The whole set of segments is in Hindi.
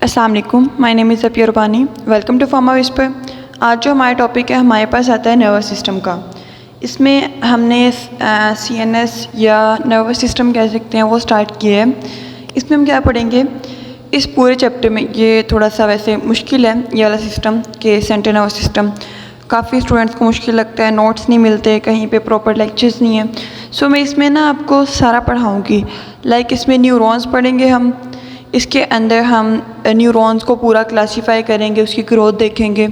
अस्सलाम वालेकुम, my name is Zafia Rubani. Welcome to Pharma Whisper. आज जो हमारा टॉपिक है हमारे पास आता है नर्वस सिस्टम का। इसमें हमने CNS या नर्वस सिस्टम कह सकते हैं वो स्टार्ट किया है। इसमें हम क्या पढ़ेंगे इस पूरे चैप्टर में। ये थोड़ा सा वैसे मुश्किल है ये वाला सिस्टम के सेंट्रल नर्वस सिस्टम। काफ़ी स्टूडेंट्स को मुश्किल लगता है, नोट्स नहीं मिलते, कहीं पे प्रॉपर लेक्चर्स नहीं है। सो मैं इसमें ना आपको सारा पढ़ाऊँगी। लाइक इसमें न्यूरॉन्स पढ़ेंगे हम, इसके अंदर हम न्यूरॉन्स को पूरा क्लासीफाई करेंगे, उसकी ग्रोथ देखेंगे,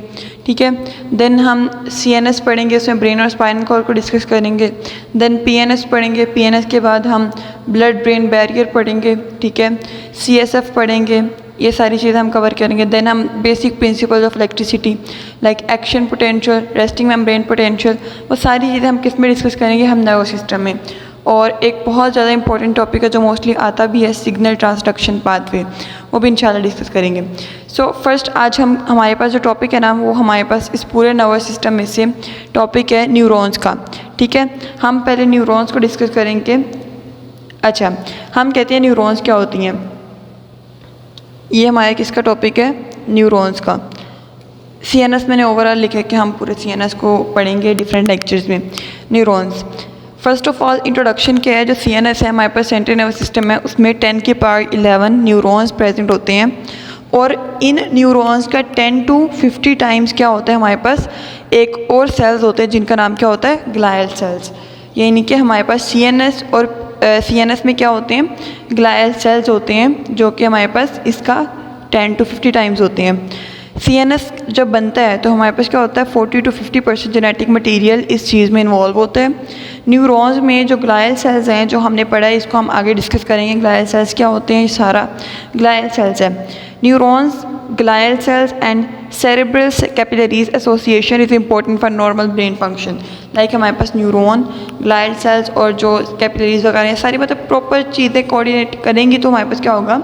ठीक है। देन हम CNS पढ़ेंगे, उसमें ब्रेन और स्पाइनल कॉर्ड को डिस्कस करेंगे। देन PNS पढ़ेंगे, PNS के बाद हम ब्लड ब्रेन बैरियर पढ़ेंगे, ठीक है। CSF पढ़ेंगे, ये सारी चीज़ें हम कवर करेंगे। देन हम basic principles of electricity like action potential, resting membrane potential, वो सारी चीज़ें हम किस में डिस्कस करेंगे, हम नर्वस सिस्टम में। और एक बहुत ज़्यादा इंपॉर्टेंट टॉपिक है जो मोस्टली आता भी है, सिग्नल ट्रांसडक्शन पाथवे, वो भी इंशाल्लाह डिस्कस करेंगे। सो फर्स्ट आज हमारे पास जो टॉपिक है ना, वो हमारे पास इस पूरे नर्वस सिस्टम में से टॉपिक है न्यूरॉन्स का, ठीक है। हम पहले न्यूरॉन्स को डिस्कस करेंगे। अच्छा, हम कहते हैं न्यूरॉन्स क्या होती हैं। ये हमारे किसका टॉपिक है, न्यूरॉन्स का। CNS मैंने ओवरऑल लिखा है कि हम पूरे CNS को पढ़ेंगे डिफरेंट लेक्चर्स में। Neurons, first of all introduction क्या है। जो CNS है हमारे पास सेंट्रल नर्वस सिस्टम है, उसमें 10 की पावर 11 न्यूरॉन्स प्रेजेंट होते हैं। और इन न्यूरॉन्स का 10 to 50 टाइम्स क्या होता है, हमारे पास एक और सेल्स होते हैं जिनका नाम क्या होता है, ग्लायल सेल्स। यानी कि हमारे पास CNS में क्या होते हैं, ग्लायल सेल्स होते हैं, जो कि हमारे पास इसका 10 to 50 टाइम्स होते हैं। CNS जब बनता है तो हमारे पास क्या होता है, 40 to 50% जेनेटिक मटेरियल इस चीज़ में इन्वॉल्व होता है। न्यूरॉन्स में जो ग्लायल सेल्स हैं जो हमने पढ़ा है, इसको हम आगे डिस्कस करेंगे। ग्लायल सेल्स क्या होते हैं, ये सारा ग्लायल सेल्स है। Neurons, glial cells and cerebral capillaries association is important for normal brain function. Like हमारे पास न्यूरॉन, ग्लायल सेल्स और जो कैपिलरीज वगैरह सारी मतलब प्रॉपर चीज़ें कोऑर्डिनेट करेंगी तो हमारे पास क्या होगा,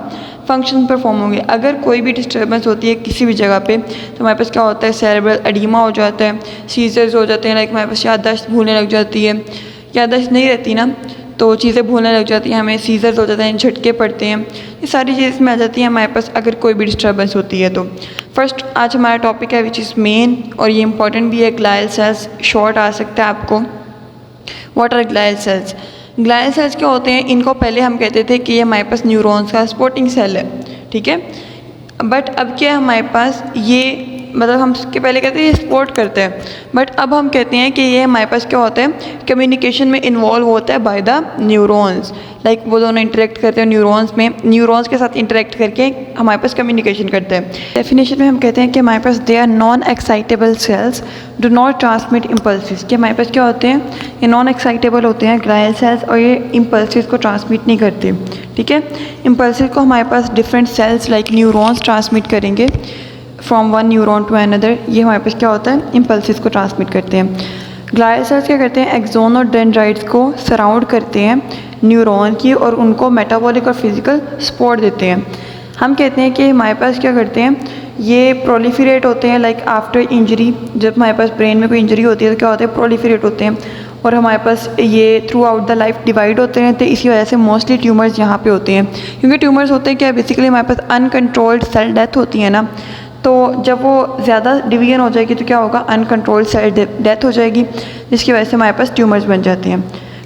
फंक्शन परफॉर्म होंगे। अगर कोई भी डिस्टर्बेंस होती है किसी भी जगह पे तो हमारे पास क्या होता है, सेरेब्रल एडीमा हो जाता है, सीजर्स हो जाते हैं। लाइक हमारे पास याददाश्त भूलने लग जाती है, याददाश्त नहीं रहती ना तो चीज़ें भूलने लग जाती हैं, हमें सीजर्स हो जाते हैं, झटके पड़ते हैं, ये सारी चीज़ इसमें आ जाती हैं हमारे पास अगर कोई भी डिस्टर्बेंस होती है तो। फर्स्ट आज हमारा टॉपिक है विच इज़ मेन, और ये इंपॉर्टेंट भी है, ग्लायल सेल्स। शॉर्ट आ सकता है आपको, what are glial cells. Glial cells क्या होते हैं, इनको पहले हम कहते थे कि ये हमारे पास न्यूरॉन्स का सपोर्टिंग सेल है, ठीक है। बट अब क्या है हमारे पास, ये मतलब हम इसके पहले कहते हैं ये सपोर्ट करते हैं, बट अब हम कहते हैं कि ये हमारे पास क्या होता है, कम्युनिकेशन में इन्वॉल्व होता है बाय द न्यूरॉन्स। लाइक वो दोनों इंटरेक्ट करते हैं न्यूरॉन्स में, न्यूरॉन्स के साथ इंटरेक्ट करके हमारे पास कम्युनिकेशन करते हैं। डेफिनेशन में हम कहते हैं कि हमारे पास they are non excitable cells do not transmit impulses. कि हमारे पास क्या होते हैं, ये नॉन एक्साइटेबल होते हैं ग्लायल सेल्स, और ये इम्पल्सिस को ट्रांसमिट नहीं करते, ठीक है। इम्पल्सिस को हमारे पास different cells like neurons transmit करेंगे from one neuron to another. ये हमारे पास क्या होता है, इम्पल्सिस को ट्रांसमिट करते हैं। ग्लायल सेल्स क्या करते हैं, एक्सोन और डेंड्राइट्स को सराउंड करते हैं न्यूरॉन की और उनको मेटाबॉलिक और फिजिकल सपोर्ट देते हैं। हम कहते हैं कि हमारे पास क्या करते हैं, ये प्रोलिफरेट होते हैं लाइक आफ्टर इंजरी। जब हमारे पास ब्रेन में कोई इंजरी होती है तो क्या होता है, प्रोलिफरेट होते हैं, और हमारे पास ये through out the life divide होते हैं। तो इसी वजह से मोस्टली ट्यूमर्स यहाँ पे होते हैं, क्योंकि ट्यूमर्स होते हैं क्या, बेसिकली हमारे पास अनकंट्रोल्ड सेल डेथ होती है ना, तो जब वो ज़्यादा डिवीजन हो जाएगी तो क्या होगा, अनकंट्रोल्ड सेल डेथ हो जाएगी, जिसकी वजह से हमारे पास ट्यूमर्स बन जाते हैं।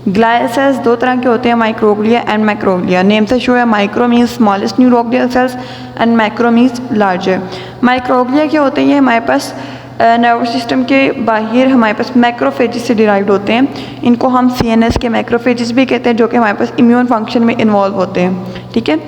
ग्लायल सेल्स दो तरह के होते हैं, माइक्रोग्लिया एंड मैक्रोग्लिया। नेम से शो है, micro means smallest neuroglial sales and macro means larger. Microglia क्या होते हैं, ये हमारे पास नर्वस सिस्टम के बाहर हमारे पास मैक्रोफेजिस से डिराइव्ड होते हैं। इनको हम CNS के मैक्रोफेजिस भी कहते हैं, जो कि हमारे पास इम्यून फंक्शन में इन्वॉल्व होते हैं, ठीक है।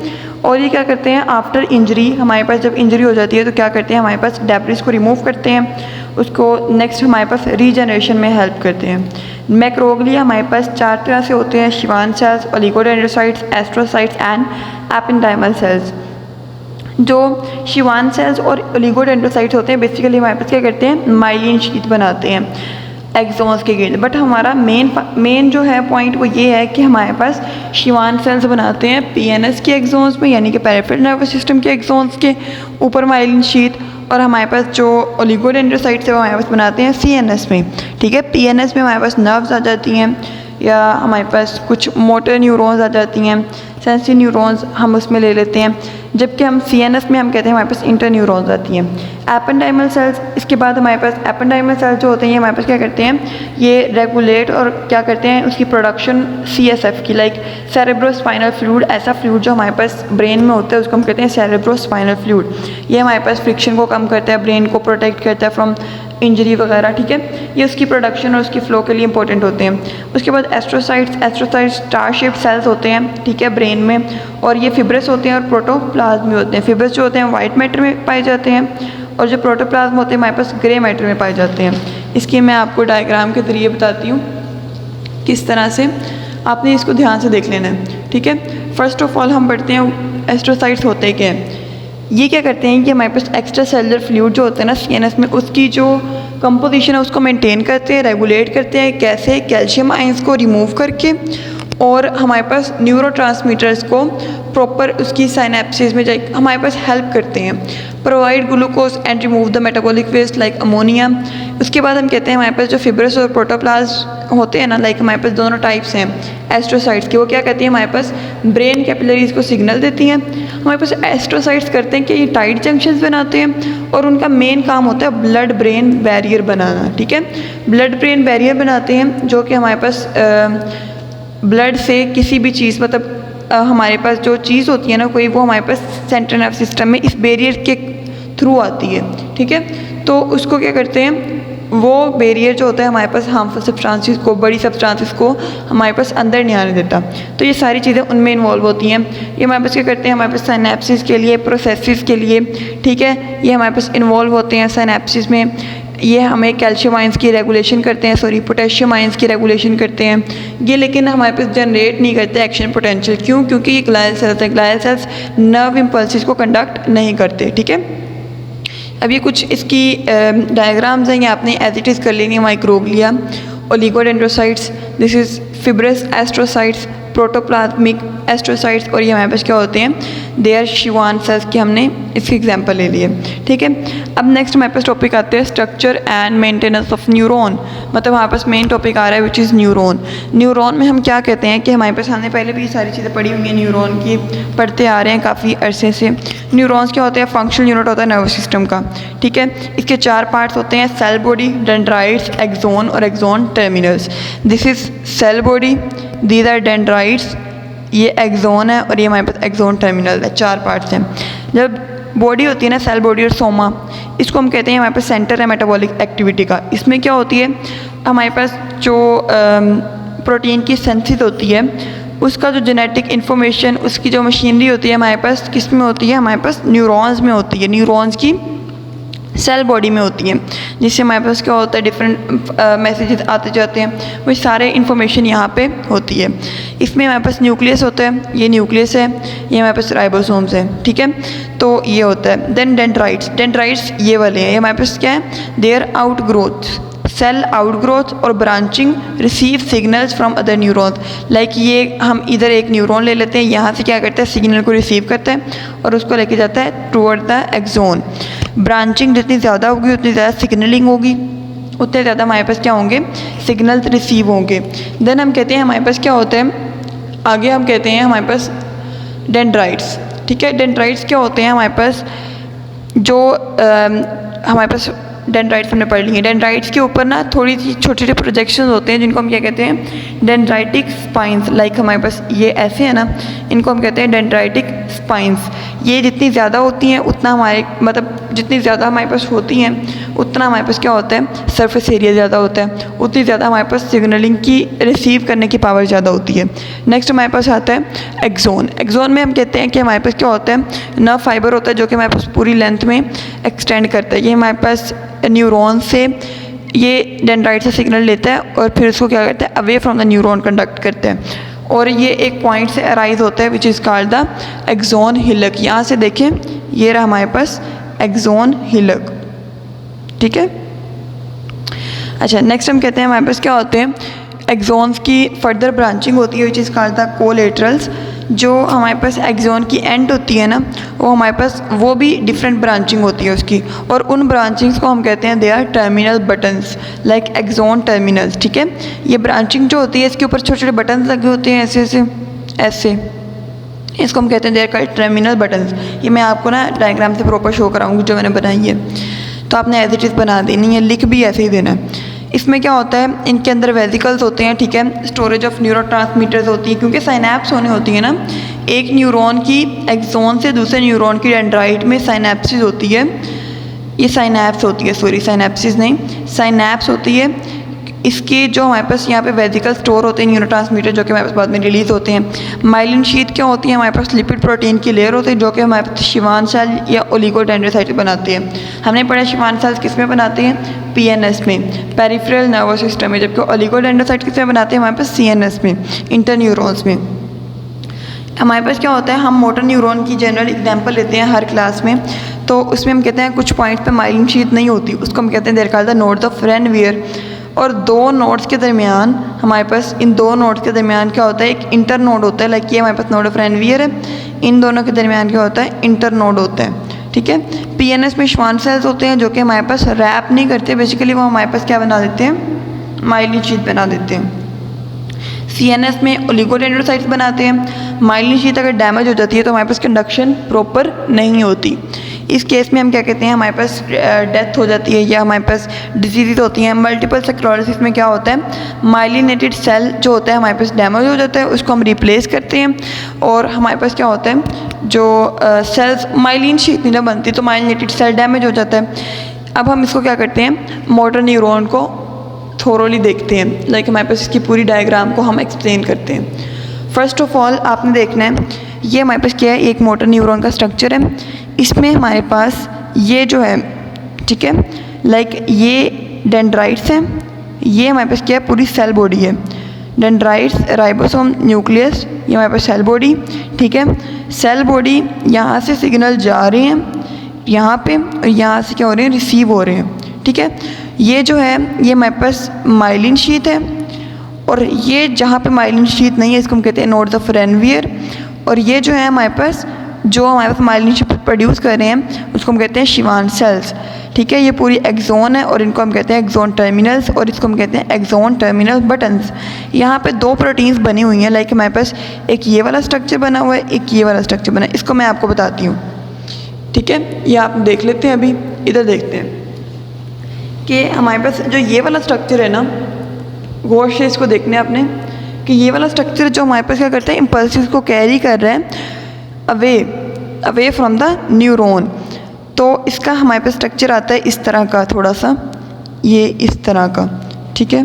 और ये क्या करते हैं, आफ्टर इंजरी हमारे पास जब इंजरी हो जाती है तो क्या करते हैं, हमारे पास डेब्रिस को रिमूव करते हैं, उसको नेक्स्ट हमारे पास रीजनरेशन में हेल्प करते हैं। मैक्रोग्लिया हमारे पास 4 तरह से होते हैं, Schwann cells, oligodendrocytes, astrocytes and ependymal cells. जो शिवान सेल्स और ओलिगोडेंड्रोसाइट्स होते हैं बेसिकली हमारे पास क्या करते हैं, माइलिन शीट बनाते हैं एक्सोन्स के गिर्द। बट हमारा मेन जो है पॉइंट वो ये है कि हमारे पास शिवान सेल्स बनाते हैं PNS के एक्सोन्स में, यानी कि पेरिफेरल नर्वस सिस्टम के एक्सोन्स के ऊपर माइलिन शीट, और हमारे पास जो ओलिगोडेंड्रोसाइट्स है वो हमारे पास बनाते हैं CNS में, ठीक है। PNS में हमारे पास नर्व्स आ जाती हैं, या हमारे पास कुछ मोटर न्यूरॉन्स आ जाती हैं, सेंसरी न्यूरॉन्स हम उसमें ले लेते हैं। जबकि हम CNS में हम कहते हैं हमारे पास इंटरन्यूरॉन्स आती हैं। एपेंडाइमल सेल्स, इसके बाद हमारे पास एपेंडाइमल सेल्स जो होते हैं हमारे पास क्या करते हैं, ये रेगुलेट और क्या करते हैं उसकी प्रोडक्शन CSF की, लाइक सेरेब्रोस्पाइनल फ्लूइड, ऐसा फ्लूइड जो हमारे पास ब्रेन में होता है उसको हम कहते हैं सेरेब्रोस्पाइनल फ्लूइड। ये हमारे पास फ्रिक्शन को कम करता है, ब्रेन को प्रोटेक्ट करता है फ्रॉम इंजरी वगैरह, ठीक है। ये उसकी प्रोडक्शन और उसकी फ्लो के लिए इंपॉर्टेंट होते हैं। उसके बाद एस्ट्रोसाइट्स स्टार शेप्ड सेल्स होते हैं, ठीक है, ब्रेन में, और ये फिब्रस होते हैं और प्रोटोप्लाज्म में होते हैं। फिब्रस जो होते हैं वाइट मैटर में पाए जाते हैं और जो प्रोटोप्लाज्म होते हैं हमारे पास ग्रे मैटर में पाए जाते हैं। इसकी मैं आपको डायग्राम के ज़रिए बताती हूँ किस तरह से, आपने इसको ध्यान से देख लेना है, ठीक है। फर्स्ट ऑफ ऑल हम पढ़ते हैं एस्ट्रोसाइट्स होते क्या हैं। ये क्या करते हैं कि हमारे पास एक्स्ट्रा सेलुलर फ्लूइड जो होता है ना CNS में, उसकी जो कंपोजिशन है उसको मेंटेन करते हैं, रेगुलेट करते हैं। कैसे? कैल्शियम आयंस को रिमूव करके, और हमारे पास न्यूरोट्रांसमीटर्स को प्रॉपर उसकी साइनेप्सिस में जाए हमारे पास हेल्प करते हैं। Provide glucose and remove the metabolic waste like ammonia. उसके बाद हम कहते हैं हमारे पास जो फिब्रस और प्रोटोप्लाज्म होते हैं ना, लाइक हमारे पास दोनों टाइप्स हैं एस्ट्रोसाइट्स के, वो क्या कहती हैं हमारे पास ब्रेन कैपिलरीज को सिग्नल देती हैं। हमारे पास एस्ट्रोसाइट्स करते हैं कि ये टाइट जंक्शंस बनाते हैं और उनका मेन काम होता है ब्लड ब्रेन बैरियर बनाना, ठीक है। ब्लड ब्रेन बैरियर बनाते हैं जो कि हमारे पास ब्लड से किसी भी चीज़, मतलब हमारे पास जो चीज़ होती है ना कोई, वो हमारे पास सेंट्रल नर्व सिस्टम में इस बैरियर के थ्रू आती है, ठीक है। तो उसको क्या करते हैं, वो बैरियर जो होता है हमारे पास हार्मफुल सब्सटेंसेस को, बड़ी सब्सटेंसेस को हमारे पास अंदर नहीं आने देता। तो ये सारी चीज़ें उनमें इन्वॉल्व होती हैं। ये हमारे पास क्या करते हैं, हमारे पास सिनेप्सिस के लिए, प्रोसेसिस के लिए, ठीक है, ये हमारे पास इन्वॉल्व होते हैं सिनेप्सिस में। ये हमें कैल्शियम आयंस की रेगुलेशन करते हैं, पोटेशियम आयंस की रेगुलेशन करते हैं ये, लेकिन हमारे पास जनरेट नहीं करते एक्शन पोटेंशियल। क्यों? क्योंकि ये ग्लायल सेल्स है, ग्लायल सेल्स नर्व इम्पल्सिस को कंडक्ट नहीं करते, ठीक है। अब ये कुछ इसकी डायग्राम्स हैं, ये आपने एज इट इज़ कर लेनी है। Microglia, oligodendrocytes, this is fibrous astrocytes, protoplasmic astrocytes, और ये हमारे पास क्या होते हैं, दे आर शिवान सेल्स की हमने इसकी एग्जांपल ले लिए, ठीक है। अब नेक्स्ट हमारे पास टॉपिक आते हैं structure and maintenance of neuron, मतलब हमारे पास मेन टॉपिक आ रहा है विच इज़ न्यूरॉन। न्यूरॉन में हम क्या कहते हैं कि हमारे पास, हमने पहले भी सारी चीज़ें पढ़ी हुई हैं न्यूरॉन की, पढ़ते आ रहे हैं काफ़ी अरसे से। न्यूरॉन्स क्या होते हैं, फंक्शनल यूनिट होता है नर्वस सिस्टम का, ठीक है। इसके 4 पार्ट्स होते हैं, सेल बॉडी, डेंड्राइट्स, एक्सोन और axon terminals. This is cell body, these are dendrites, ये एक्सोन है, और ये हमारे पास एक्सोन टर्मिनल है। 4 पार्ट्स हैं। जब बॉडी होती है ना, सेल बॉडी और सोमा, इसको हम कहते हैं हमारे पास सेंटर है मेटाबॉलिक एक्टिविटी का। इसमें क्या होती है, हमारे पास जो प्रोटीन की सिंथेसिस होती है, उसका जो जेनेटिक इन्फॉर्मेशन, उसकी जो मशीनरी होती है हमारे पास किस में होती है, हमारे पास न्यूरॉन्स में होती है, न्यूरॉन्स की सेल बॉडी में होती है, जिससे हमारे पास क्या होता है, डिफरेंट मैसेजेस आते जाते हैं, वो सारे इन्फॉर्मेशन यहाँ पे होती है। इसमें हमारे पास न्यूक्लियस होता है, ये न्यूक्लियस है, ये हमारे पास राइबोसोम्स है, ठीक है। तो ये होता है। देन डेंड्राइट्स, डेंड्राइट्स ये वाले हैं, ये हमारे पास क्या है, their outgrowth, cell outgrowth और branching receive signals from other neurons. Like ये हम इधर एक न्यूरॉन ले लेते हैं, यहाँ से क्या करता है, सिग्नल को रिसीव करता है और उसको लेके जाता है टुवर्ड द एक्सोन। ब्रांचिंग जितनी ज़्यादा होगी उतनी ज़्यादा सिग्नलिंग होगी, उतने ज़्यादा हमारे पास क्या होंगे, सिग्नल्स रिसीव होंगे। देन हम कहते हैं हमारे पास क्या होता है, आगे हम कहते हैं हमारे पास डेंड्राइट्स, ठीक है। डेंड्राइट्स क्या होते हैं, हमारे पास जो हमारे पास डेंड्राइट्स हमने पढ़ ली है। डेंड्राइट्स के ऊपर ना थोड़ी सी छोटे छोटे प्रोजेक्शंस होते हैं जिनको हम क्या कहते हैं, डेंड्राइटिक स्पाइंस। लाइक हमारे पास ये ऐसे है ना, इनको हम कहते हैं डेंड्राइटिक स्पाइंस। ये जितनी ज़्यादा होती हैं उतना हमारे, मतलब जितनी ज़्यादा हमारे पास होती हैं उतना हमारे पास क्या होता है, सरफेस एरिया ज़्यादा होता है, उतनी ज़्यादा हमारे पास सिग्नलिंग की रिसीव करने की पावर ज़्यादा होती है। नेक्स्ट हमारे पास आता है एक्सोन। एक्सोन में हम कहते हैं कि हमारे पास क्या होता है, नर्व फाइबर होता है जो कि हमारे पास पूरी लेंथ में एक्सटेंड करता है। ये हमारे पास न्यूरॉन से ये डेंड्राइट से सिग्नल लेता है और फिर उसको क्या करता है, away from the neuron conduct करता है, और ये एक पॉइंट से अराइज होता है which is called the axon hillock. यहाँ से देखें, ये रहा हमारे पास एक्सोन हिलक, ठीक है। अच्छा, नेक्स्ट हम कहते हैं हमारे पास क्या होते हैं, एक्सोन्स की फर्दर ब्रांचिंग होती है विच इज़ कॉल्ड द कोलेटरल्स। जो हमारे पास एक्सोन की एंड होती है ना, वो हमारे पास वो भी डिफरेंट ब्रांचिंग होती है उसकी, और उन ब्रांचिंग्स को हम कहते हैं they are terminal buttons, like axon terminals, ठीक है। ये ब्रांचिंग जो होती है इसके ऊपर छोटे छोटे बटन्स लगे होते हैं, ऐसे ऐसे ऐसे, इसको हम कहते हैं देयर कॉल्ड टर्मिनल बटन्स। ये मैं आपको ना डायग्राम से प्रॉपर शो कराऊंगी जो मैंने बनाई है, तो आपने एज इट इज़ बना देनी है, लिख भी ऐसे ही देना है। इसमें क्या होता है, इनके अंदर वेसिकल्स होते हैं, ठीक है, स्टोरेज ऑफ न्यूरोट्रांसमीटर्स होती है, क्योंकि साइनैप्स होने होती है ना, एक न्यूरॉन की एक्सोन से दूसरे न्यूरॉन की डेंड्राइट में साइनैप्सिस होती है, ये साइनैप्स होती है, सॉरी साइनैप्सिस नहीं साइनैप्स होती है। इसके जो हमारे पास यहाँ पे वेसिकल स्टोर होते हैं न्यूरोट्रांसमीटर, जो कि हमारे पास बाद में रिलीज़ होते हैं। माइलिन शीट क्या होती है, हमारे पास लिपिड प्रोटीन की लेयर होती है, जो कि हमारे पास शिवान सेल या ओलिगोडेंड्रोसाइट बनाते हैं। हमने पढ़ा शिवान सेल्स किस में बनाते हैं, पीएनएस में, पेरिफेरल नर्वस सिस्टम में, जबकि ओलिगोडेंड्रोसाइट किस में बनाते हैं, हमारे पास सीएनएस में, इंटर न्यूरॉन्स में। हमारे पास क्या होता है, हम मोटर न्यूरॉन की जनरल एग्जांपल लेते हैं हर क्लास में, तो उसमें हम कहते हैं कुछ पॉइंट पे माइलिन शीट नहीं होती, उसको हम कहते हैं they're called the nodes of Ranvier. और दो नोड्स के दरमियान हमारे पास, इन दो नोड्स के दरमियान क्या होता है, एक इंटर नोड होता है, लाइक ये हमारे पास नोड ऑफ रेनवियर है, इन दोनों के दरमियान क्या होता है, इंटर नोड होता है, ठीक है। पीएनएस में श्वान सेल्स होते हैं, जो कि हमारे पास रैप नहीं करते, बेसिकली वो हमारे पास क्या बना देते हैं, माइलिन शीट बना देते हैं। सीएनएस में ओलिगोडेंड्रोसाइट्स बनाते हैं। माइलिन शीट अगर डैमेज हो जाती है तो हमारे पास कंडक्शन प्रॉपर नहीं होती। इस केस में हम क्या कहते हैं, हमारे पास डेथ हो जाती है या हमारे पास डिजीज़ होती हैं। मल्टीपल स्क्लेरोसिस में क्या होता है, माइलिनेटेड सेल जो होता है हमारे पास डैमेज हो जाता है, उसको हम रिप्लेस करते हैं, और हमारे पास क्या होता है, जो सेल्स माइलिन शीट नहीं ना बनती तो माइलिनेटेड सेल डैमेज हो जाता है। अब हम इसको क्या करते हैं, मोटर न्यूरॉन को थोरोली देखते हैं, लाइक हमारे पास इसकी पूरी डायग्राम को हम एक्सप्लेन करते हैं। फर्स्ट ऑफ ऑल आपने देखना है, ये हमारे पास क्या है, एक मोटर न्यूरॉन का स्ट्रक्चर है। इसमें हमारे पास ये जो है, ठीक है, लाइक ये डेंड्राइट्स हैं, ये हमारे पास क्या है, पूरी सेल बॉडी है। डेंड्राइट्स, राइबोसोम, न्यूक्लियस, ये हमारे पास सेल बॉडी, ठीक है। सेल बॉडी यहाँ से सिग्नल जा रहे हैं यहाँ पे, और यहाँ से क्या हो रहे हैं, रिसीव हो रहे हैं, ठीक है। ये जो है, ये हमारे पास माइलिन शीट है, और ये जहाँ पे माइलिन शीट नहीं है इसको हम कहते हैं नोड्स ऑफ रेनवियर। और ये जो है हमारे पास, जो हमारे पास माइलिन शीट प्रोड्यूस कर रहे हैं उसको हम कहते हैं शिवान सेल्स, ठीक है। ये पूरी एक्सोन है और इनको हम कहते हैं एक्सोन टर्मिनल्स, और इसको हम कहते हैं एक्सोन टर्मिनल बटन्स। यहाँ पे दो प्रोटीन्स बनी हुई हैं, लाइक हमारे पास एक ये वाला स्ट्रक्चर बना हुआ है, एक ये वाला स्ट्रक्चर बना है, इसको मैं आपको बताती हूँ, ठीक है। ये आप देख लेते हैं, अभी इधर देखते हैं कि हमारे पास जो ये वाला स्ट्रक्चर है ना, गौर से इसको देखने आपने कि ये वाला स्ट्रक्चर जो हमारे पास क्या करता है, इम्पल्सिस को कैरी कर रहा है अवे फ्रॉम द न्यूरॉन। तो इसका हमारे पास स्ट्रक्चर आता है इस तरह का, थोड़ा सा ये इस तरह का, ठीक है,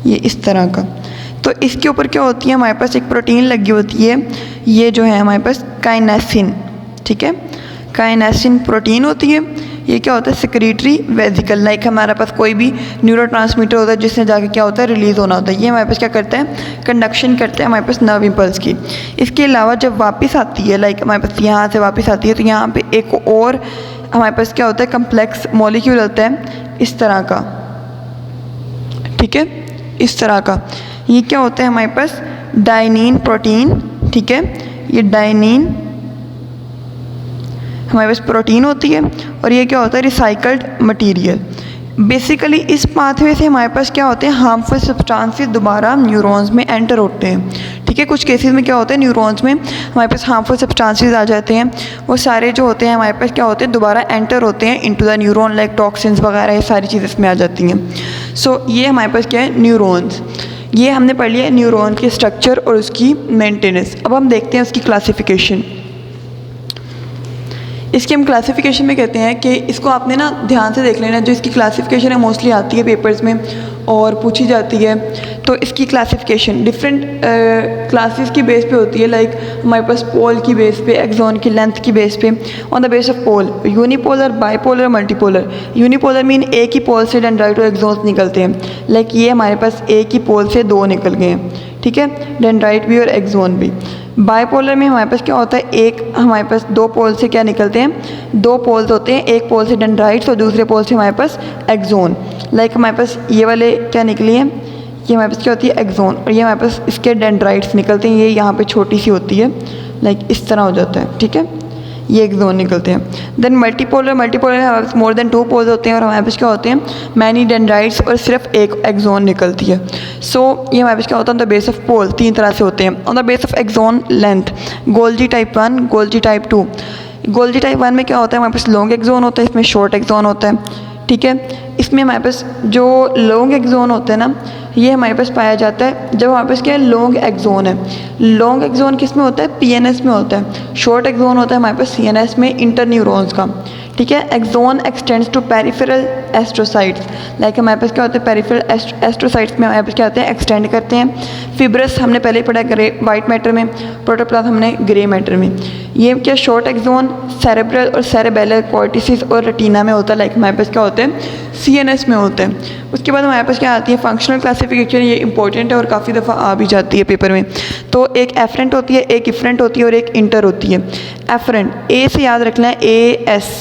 ये इस तरह का। तो इसके ऊपर क्या होती है, हमारे पास एक प्रोटीन लगी होती है, ये जो है हमारे पास काइनेसिन, ठीक है, काइनेसिन प्रोटीन होती है। ये क्या होता है, सेक्रेटरी वेसिकल, लाइक हमारे पास कोई भी न्यूरोट्रांसमीटर होता है जिससे जाके क्या होता है, रिलीज़ होना होता है। ये हमारे पास क्या करता है, कंडक्शन करता है हमारे पास नर्व इम्पल्स की। इसके अलावा जब वापस आती है, लाइक हमारे पास यहाँ से वापस आती है, तो यहाँ पे एक और हमारे पास क्या होता है, कम्प्लेक्स मॉलिक्यूल होता है इस तरह का, ठीक है, इस तरह का। ये क्या होता है हमारे पास, डायनीन प्रोटीन, ठीक है, ये डायनीन हमारे पास प्रोटीन होती है। और ये क्या होता है, रिसाइकल्ड मटेरियल। बेसिकली इस पाथवे से हमारे पास क्या होते हैं, हार्मफुल सब्सटेंसेस दोबारा न्यूरॉन्स में एंटर होते हैं, ठीक है। कुछ केसेस में क्या होता है, न्यूरॉन्स में हमारे पास हार्मफुल सब्सटेंसेस आ जाते हैं, वो सारे जो होते हैं हमारे पास क्या होते हैं, दोबारा एंटर होते हैं into the neuron, like toxins वगैरह, ये सारी चीज़ें इसमें आ जाती हैं। सो ये हमारे पास क्या है, न्यूरॉन्स। ये हमने पढ़ लिया न्यूरॉन के स्ट्रक्चर और उसकी मेंटेनेंस। अब हम देखते हैं उसकी क्लासिफिकेशन। इसकी हम क्लासिफिकेशन में कहते हैं कि इसको आपने ना ध्यान से देख लेना, जो इसकी क्लासिफिकेशन है मोस्टली आती है पेपर्स में और पूछी जाती है। तो इसकी क्लासिफिकेशन डिफरेंट क्लासेस की बेस पे होती है, लाइक हमारे पास पोल की बेस पे, एक्सॉन की लेंथ की बेस पे, on the base of pole, unipolar, bipolar, multipolar. Unipolar mean एक ही पोल से डेंड्राइट और एक्सॉन्स निकलते हैं, लाइक ये हमारे पास एक ही पोल से दो निकल गए हैं, ठीक है, डेंड्राइट भी और एक्सॉन भी। बाईपोलर में हमारे पास क्या होता है, एक हमारे पास दो पोल से क्या निकलते हैं, दो पोल्स होते हैं, एक पोल से डेंड्राइट्स और दूसरे पोल से हमारे पास एक्सॉन। लाइक हमारे पास ये वाले क्या निकली हैं, ये हमारे पास क्या होती है, एक्सॉन, और ये हमारे पास इसके डेंड्राइट्स निकलते हैं, ये यहाँ पे छोटी सी होती है, लाइक इस तरह हो जाता है, ठीक है। ये एक्सोन निकलते हैं। देन मल्टीपोलर में हमारे पास मोर देन 2 पोल्स होते हैं और हमारे पास क्या होते हैं मैनी डेंड्राइट्स और सिर्फ एक एक्सोन निकलती है। सो ये हमारे पास क्या होता है on the base of pole 3 तरह से होते हैं। On the base of axon length Golgi type 1, Golgi type 2। Golgi type 1 में क्या होता है हमारे पास लॉन्ग एक्सोन होता है, इसमें शॉर्ट एक्सोन होता है। ठीक है, इसमें हमारे पास जो लॉन्ग एक्सोन होते हैं ना ये हमारे पास पाया जाता है जब हमारे पास क्या है लॉन्ग एक्सोन है। लॉन्ग एक्सोन किस में होता है पीएनएस में होता है। शॉर्ट एक्सोन होता है हमारे पास सीएनएस में इंटरन्यूरॉन्स का। ठीक है, axon extends to peripheral astrocytes. Like हमारे पास क्या होता है पेरिफेरल एस्ट्रोसाइट्स में हमारे पास क्या होते हैं एक्सटेंड करते हैं। फिब्रस हमने पहले ही पढ़ा ग्रे वाइट मैटर में, प्रोटोप्लाज्म हमने ग्रे मैटर में। ये क्या शॉर्ट एक्सोन सेरेब्रल और सेरेबेलर कॉर्टिसिस और रेटिना में होता है। लाइक हमारे पास क्या होते हैं सीएनएस में होते हैं। उसके बाद हमारे पास क्या आती है फंक्शनल क्लासिफिकेशन। ये इंपॉर्टेंट है और काफ़ी दफ़ा आ भी जाती है पेपर में। तो एक एफरेंट होती है, एक इफरेंट होती है और एक इंटर होती है। एफरेंट ए से याद रखना है AS,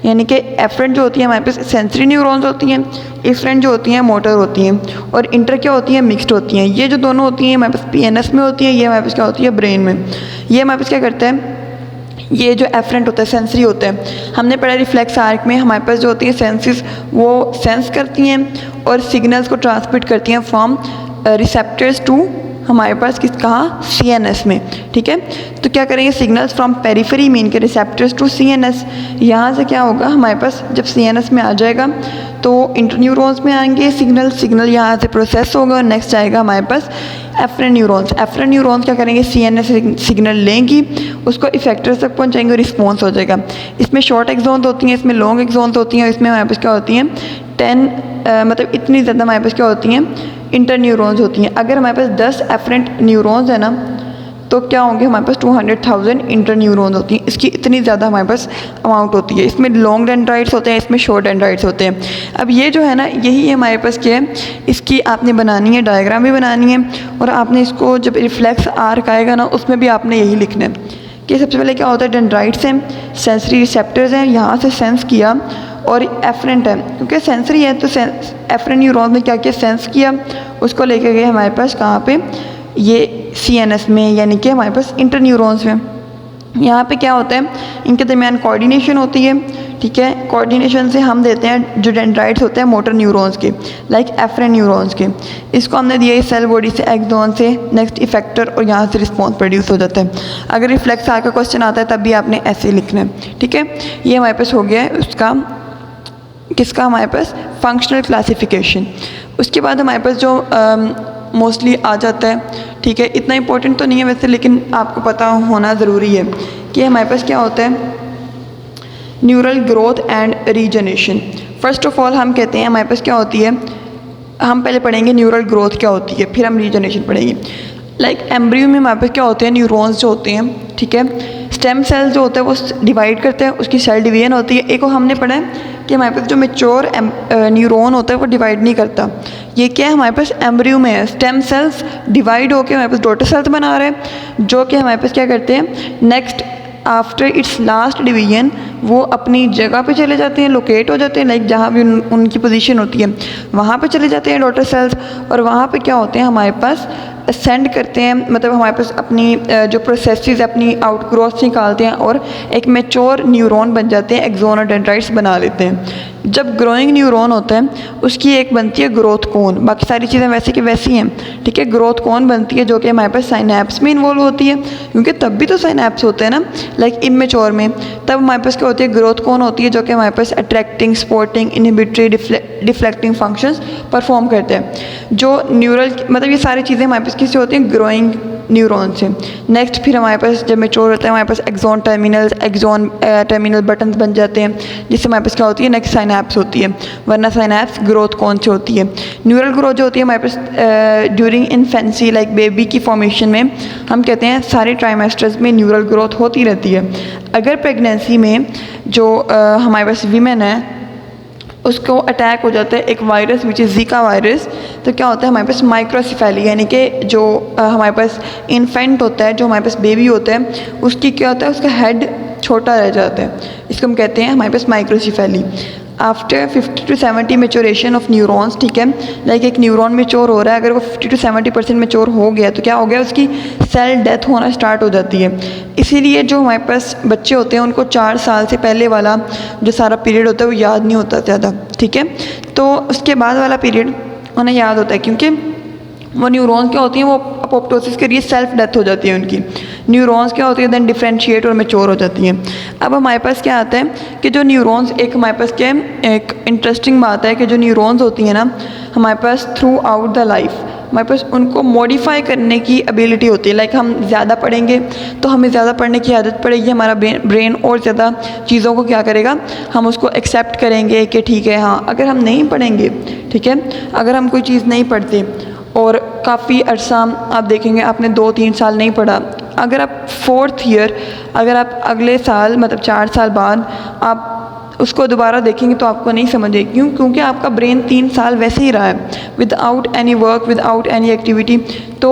यानी कि एफरेंट जो होती है हमारे पास सेंसरी न्यूरॉन्स होती हैं, इफरेंट जो होती हैं मोटर होती हैं और इंटर क्या होती हैं मिक्स्ड होती हैं। ये जो दोनों होती हैं हमारे पास पीएनएस में होती हैं, ये हमारे पास क्या होती है ब्रेन में। ये हमारे पास क्या करते हैं ये जो एफरेंट होता है सेंसरी होता है। हमने पढ़ा रिफ्लेक्स आर्क में हमारे पास जो होती है सेंसेस वो सेंस करती हैं और सिग्नल्स को ट्रांसमिट करती हैं फ्रॉम रिसेप्टर्स टू हमारे पास किस कहाँ सीएनएस में। ठीक है, तो क्या करेंगे सिग्नल्स फ्रॉम पेरिफेरी मीन के रिसेप्टर्स टू सीएनएस। यहाँ से क्या होगा हमारे पास जब सीएनएस में आ जाएगा तो इंटरन्यूरॉन्स में आएंगे सिग्नल यहाँ से प्रोसेस होगा और नेक्स्ट आएगा हमारे पास एफरेंट न्यूरॉन्स। एफरेंट न्यूरॉन्स क्या करेंगे सीएनएस सिग्नल लेंगी उसको इफेक्टर्स तक पहुँचाएंगे, रिस्पॉन्स हो जाएगा। इसमें शॉर्ट एक्सोन्स होती हैं, इसमें लॉन्ग एक्सोन्स होती हैं। इसमें हमारे पास क्या होती हैं 10 मतलब इतनी ज़्यादा हमारे पास क्या होती हैं इंटरन्यूरॉन्स होती हैं। अगर हमारे पास 10 एफरेंट न्यूरॉन्स है ना तो क्या होंगे हमारे पास 200,000 इंटरन्यूरॉन्स होती हैं। इसकी इतनी ज़्यादा हमारे पास अमाउंट होती है। इसमें लॉन्ग डेंड्राइट्स होते हैं, इसमें शॉर्ट डेंड्राइट्स होते हैं। अब ये जो है ना यही हमारे पास क्या है इसकी आपने बनानी है डायग्राम भी बनानी है और आपने इसको जब रिफ्लेक्स आर्क आएगा ना उसमें भी आपने यही लिखना है कि सबसे पहले क्या होता है डेंड्राइट्स हैं, सेंसरी रिसेप्टर्स हैं, यहाँ से सेंस किया और एफरेंट है क्योंकि सेंसरी है तो एफरेंट न्यूरॉन में क्या किया सेंस किया उसको लेके गए हमारे पास कहाँ पे ये सीएनएस में यानी कि हमारे पास इंटरन्यूरॉन्स में। यहाँ पे क्या होता है इनके दरमियान कोऑर्डिनेशन होती है। ठीक है, कोऑर्डिनेशन से हम देते हैं जो डेंड्राइट्स होते हैं मोटर न्यूरॉन्स के लाइक एफरेंट न्यूरॉन्स के। इसको हमने दिया सेल बॉडी से एक्सोन से नेक्स्ट इफेक्टर और यहाँ से रिस्पॉन्स प्रोड्यूस हो जाता है। अगर रिफ्लेक्स आर्क का क्वेश्चन आता है तब भी आपने ऐसे लिखना है। ठीक है, ये हमारे पास हो गया है उसका किसका हमारे पास फंक्शनल क्लासिफिकेशन। उसके बाद हमारे पास जो मोस्टली आ जाता है। ठीक है, इतना इंपॉर्टेंट तो नहीं है वैसे लेकिन आपको पता होना ज़रूरी है कि हमारे पास क्या होता है neural growth and regeneration. First of all हम कहते हैं हमारे पास क्या होती है हम पहले पढ़ेंगे न्यूरल ग्रोथ क्या होती है फिर हम रीजनरेशन पढ़ेंगे। लाइक एम्ब्रियो में हमारे पास क्या होते हैं न्यूरॉन्स जो होते हैं। ठीक है, स्टेम सेल्स जो होते हैं वो डिवाइड करते हैं उसकी सेल डिवीजन होती है। एक को हमने पढ़ा है कि हमारे पास जो मेच्योर न्यूरॉन होता है वो डिवाइड नहीं करता। ये क्या है हमारे पास एम्ब्रियो में है स्टेम सेल्स डिवाइड होकर हमारे पास डॉटर सेल्स बना रहे हैं जो कि हमारे पास क्या करते हैं next after it's last division वो अपनी जगह पे चले जाते हैं लोकेट हो जाते हैं लाइक जहाँ भी उनकी पोजीशन होती है वहाँ पे चले जाते हैं डॉटर सेल्स और वहाँ पे क्या होते हैं हमारे पास सेंड करते हैं मतलब हमारे पास अपनी जो प्रोसेसेस अपनी आउटग्रोथ निकालते हैं और एक मेच्योर न्यूरॉन बन जाते हैं एक्सोन और डेंड्राइट्स बना लेते हैं। जब ग्रोइंग न्यूरॉन होता है उसकी एक बनती है ग्रोथ कोन, बाकी सारी चीज़ें वैसे की वैसी हैं। ठीक है, ग्रोथ कोन बनती है जो कि हमारे पास साइनैप्स में इन्वॉल्व होती है क्योंकि तब भी तो साइनैप्स होते हैं ना लाइक इमेच्योर में। तब हमारे पास क्या होती है ग्रोथ कोन होती है जो कि हमारे पास attracting supporting inhibitory deflecting functions perform करते हैं। जो न्यूरल मतलब ये सारी चीज़ें हमारे पास किससे होती हैं ग्रोइंग न्यूरॉन से। नेक्स्ट फिर हमारे पास जब मेच्योर होता है हमारे पास एक्सोन टर्मिनल बटन्स बन जाते हैं जिससे हमारे पास क्या होती है नेक्स्ट साइनैप्स होती है वरना साइनैप्स ग्रोथ कौन से होती है। न्यूरल ग्रोथ जो होती है हमारे पास ड्यूरिंग इन्फेंसी लाइक बेबी की फॉर्मेशन में हम कहते हैं सारे ट्राइमेस्टर्स में न्यूरल ग्रोथ होती रहती है। अगर प्रेगनेंसी में जो हमारे पास वीमेन है उसको अटैक हो जाता है एक virus which is Zika virus तो क्या होता है हमारे पास माइक्रोसिफेली यानी कि जो हमारे पास इन्फेंट होता है जो हमारे पास बेबी होता है उसकी क्या होता है उसका हेड छोटा रह जाता है। इसको हम कहते हैं हमारे पास microcephaly. After 50 to 70 maturation of neurons, ठीक है, लाइक एक न्यूरॉन मेच्योर हो रहा है, अगर वो 50 to 70% मेच्योर हो गया तो क्या हो गया, उसकी सेल डेथ होना स्टार्ट हो जाती है। इसीलिए जो हमारे पास बच्चे होते हैं उनको 4 साल से पहले वाला जो सारा पीरियड होता है वो याद नहीं होता ज़्यादा, ठीक है, तो उसके बाद वाला पीरियड उन्हें याद होता है, क्योंकि वो न्यूरॉन्स क्या होती हैं, वो अपोप्टोसिस के लिए सेल्फ डेथ हो जाती है उनकी। न्यूरॉन्स क्या होती है, देन डिफ्रेंशिएट और मेच्योर हो जाती हैं। अब हमारे पास क्या आता है कि जो न्यूरॉन्स, एक हमारे पास क्या है, एक इंटरेस्टिंग बात है कि जो न्यूरॉन्स होती हैं ना हमारे pass through out the life, हमारे पास उनको मॉडिफाई करने की एबिलिटी होती है। लाइक हम ज़्यादा पढ़ेंगे तो हमें ज़्यादा पढ़ने की आदत पड़ेगी, हमारा ब्रेन और ज़्यादा चीज़ों को क्या करेगा, हम उसको एक्सेप्ट करेंगे कि ठीक है हाँ। अगर हम नहीं पढ़ेंगे, ठीक है, अगर हम कोई चीज़ नहीं पढ़ते और काफ़ी अरसा आप देखेंगे आपने 2-3 साल नहीं पढ़ा, अगर आप 4th ईयर, अगर आप अगले साल मतलब 4 साल बाद आप उसको दोबारा देखेंगे तो आपको नहीं समझेगी। क्यों? क्योंकि आपका ब्रेन 3 साल वैसे ही रहा है, without any work, without any activity. तो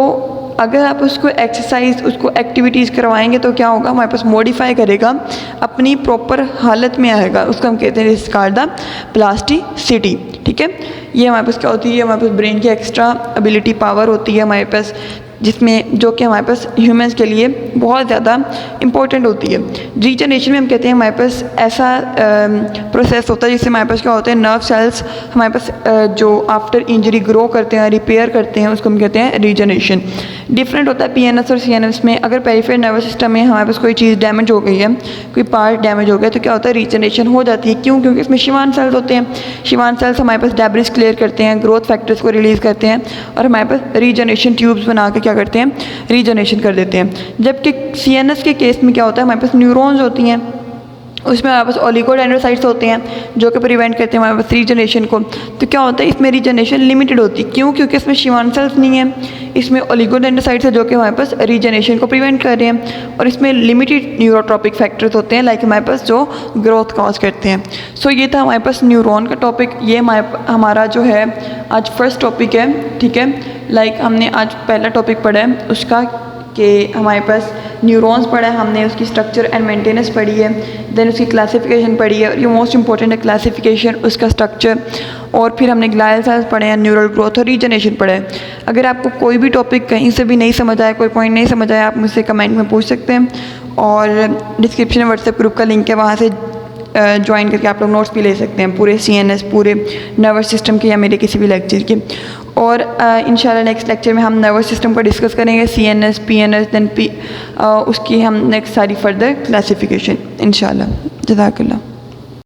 अगर आप उसको एक्सरसाइज, उसको एक्टिविटीज़ करवाएंगे तो क्या होगा, हमारे पास मॉडिफाई करेगा, अपनी प्रॉपर हालत में आएगा। उसको हम कहते हैं इस कॉल्ड द प्लास्टिसिटी, ठीक है। ये हमारे पास क्या होती है, हमारे पास ब्रेन की एक्स्ट्रा एबिलिटी पावर होती है हमारे पास, जिसमें जो कि हमारे पास ह्यूमंस के लिए बहुत ज़्यादा इम्पोर्टेंट होती है। रीजनरेशन में हम कहते हैं हमारे पास ऐसा प्रोसेस होता है जिससे हमारे पास क्या होते हैं, नर्व सेल्स हमारे पास जो आफ्टर इंजरी ग्रो करते हैं, रिपेयर करते हैं, उसको हम कहते हैं रीजनरेशन। डिफरेंट होता है पीएनएस और सीएनएस में। अगर पेरिफेरल नर्वस सिस्टम में हमारे पास कोई चीज़ डैमेज हो गई है, कोई पार्ट डैमेज हो गया, तो क्या होता है, रीजनरेशन हो जाती है। क्यों? क्योंकि इसमें शिवान सेल्स होते हैं। शिवान सेल्स हमारे पास डेब्रिस क्लियर करते हैं, ग्रोथ फैक्टर्स को रिलीज़ करते हैं और हमारे पास रीजनरेशन ट्यूब्स बना के क्या करते हैं, रीजनरेशन कर देते हैं। जबकि सीएनएस के केस में क्या होता है, हमारे पास न्यूरॉन्स होती हैं, उसमें हमारे पास ओलिगोडेंड्रोसाइट्स होते हैं जो कि प्रिवेंट करते हैं हमारे पास रीजनरेशन को। तो क्या होता है, इसमें रीजनरेशन लिमिटेड होती है। क्यों? क्योंकि इसमें शिवान सेल्स नहीं है, इसमें ओलिगोडेंड्रोसाइट्स है जो कि हमारे पास रीजनरेशन को प्रिवेंट कर रहे हैं, और इसमें लिमिटेड न्यूरोट्रॉपिक फैक्टर्स होते हैं लाइक हमारे पास जो ग्रोथ कॉज करते हैं। सो ये था हमारे पास न्यूरॉन का टॉपिक। ये हमारा जो है आज फर्स्ट टॉपिक है, ठीक है। लाइक हमने आज पहला टॉपिक पढ़ा है उसका कि हमारे पास न्यूरॉन्स पढ़ा है, हमने उसकी स्ट्रक्चर एंड मेंटेनेंस पढ़ी है, देन उसकी क्लासिफिकेशन पढ़ी है, और ये मोस्ट इंपॉर्टेंट है क्लासिफिकेशन, उसका स्ट्रक्चर, और फिर हमने ग्लायल सेल्स पढ़े हैं, न्यूरल ग्रोथ और रीजनरेशन पढ़े हैं। अगर आपको कोई भी टॉपिक कहीं से भी नहीं समझ आया, कोई पॉइंट नहीं समझ आया, आप मुझसे कमेंट में पूछ सकते हैं, और डिस्क्रिप्शन में व्हाट्सएप ग्रुप का लिंक है, वहाँ से ज्वाइन करके आप लोग नोट्स भी ले सकते हैं पूरे सीएनएस, पूरे नर्वस सिस्टम के या मेरे किसी भी लेक्चर के। और इंशाल्लाह नेक्स्ट लेक्चर में हम नर्वस सिस्टम पर डिस्कस करेंगे, सीएनएस, पीएनएस, देन उसकी हम नेक्स्ट सारी फर्दर क्लासिफिकेशन इंशाल्लाह। जज़ाकल्लाह।